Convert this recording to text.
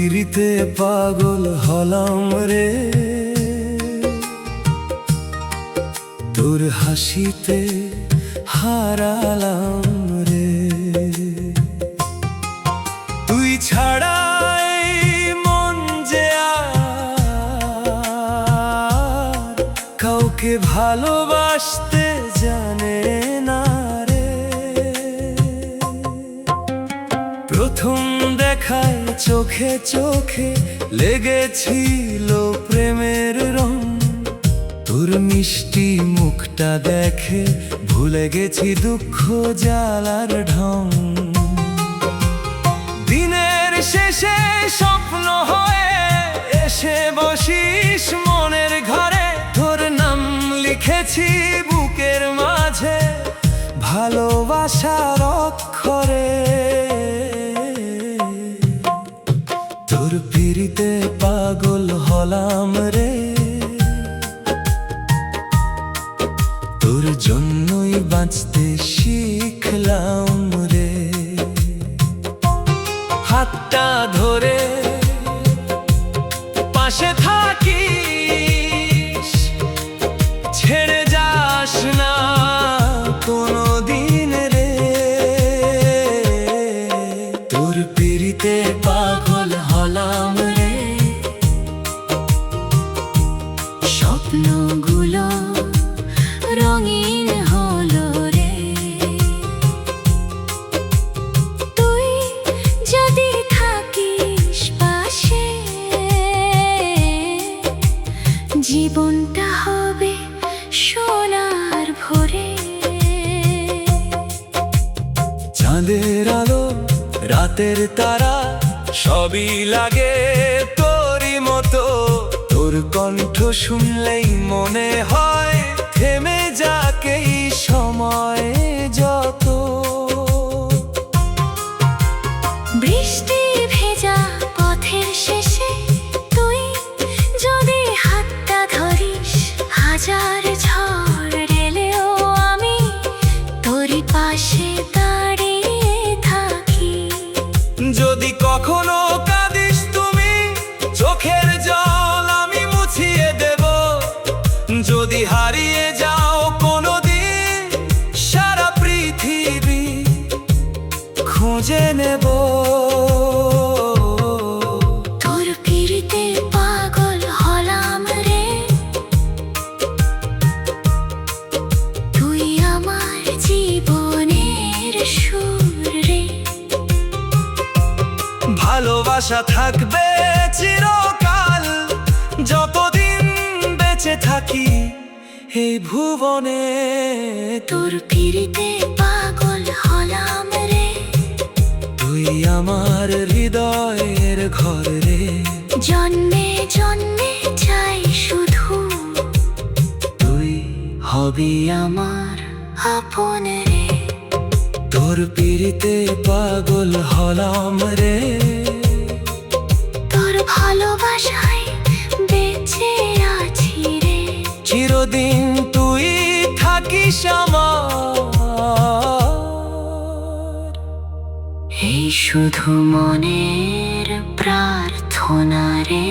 পিরিতে পাগল হলাম রে, তোর হাসিতে হারালাম রে। তুই ছাড়া এই মন যে আর কাউকে ভালোবাসতে জানে না রে। প্রথম দেখায় চোখে চোখে লেগেছিল প্রেমের রং, তোর মিষ্টি মুখটা দেখে ভুলে গেছি দুঃখ জ্বালার ঢং। দিনের শেষে স্বপ্ন হয়ে এসে বসিস মনের ঘরে, তোর নাম লিখেছি বুকের মাঝে ভালোবাসার অক্ষরে। তোর পিরিতে পাগল হলাম রে, তোর জন্যই বাঁচতে শিখলাম রে। হাতটা ধরে পাশে থাকিস, ছেড়ে যাস না কোনোদিন রে। তোর পিরিতে পাগল হলাম রে, স্বপ্নগুলো রঙিন হলো রে। তুই যদি থাকিস পাশে, জীবনটা হবে সোনার ভরে। চাঁদের আলো রাতের তারা সবই লাগে তোরই মতো। তোর কণ্ঠ শুনলেই মনে হয় থেমে যাক এই সময় যত। বৃষ্টি ভেজা পথের শেষে তুই যদি হাতটা ধরিস, হাজার ঝড় এলেও আমি তোরই পাশে দাঁড়িয়ে থাকি। যদি কখনো কাঁদিস তুমি, চোখের জল আমি মুছিয়ে দেব। যদি হারিয়ে যাও কোনোদিন, সারা পৃথিবী খুঁজে নেব। তোর পিরিতে পাগল হলাম রে, তুই আমার জীবনের সুর রে। ভালোবাসা থাকবে চিরকাল, যতদিন বেঁচে থাকি এই ভুবনে। তোর পিরিতে পাগল হলাম রে, তুই আমার হৃদয়ের ঘর রে। জন্মে জন্মে চাই শুধু তুই হবি আমার আপন রে। তোর পিরিতে পাগল হলাম রে, তোর ভালোবাসায় বেঁচে আছি রে। চিরদিন তুই থাকিস আমার। এই শুধু মনের প্রার্থনা রে।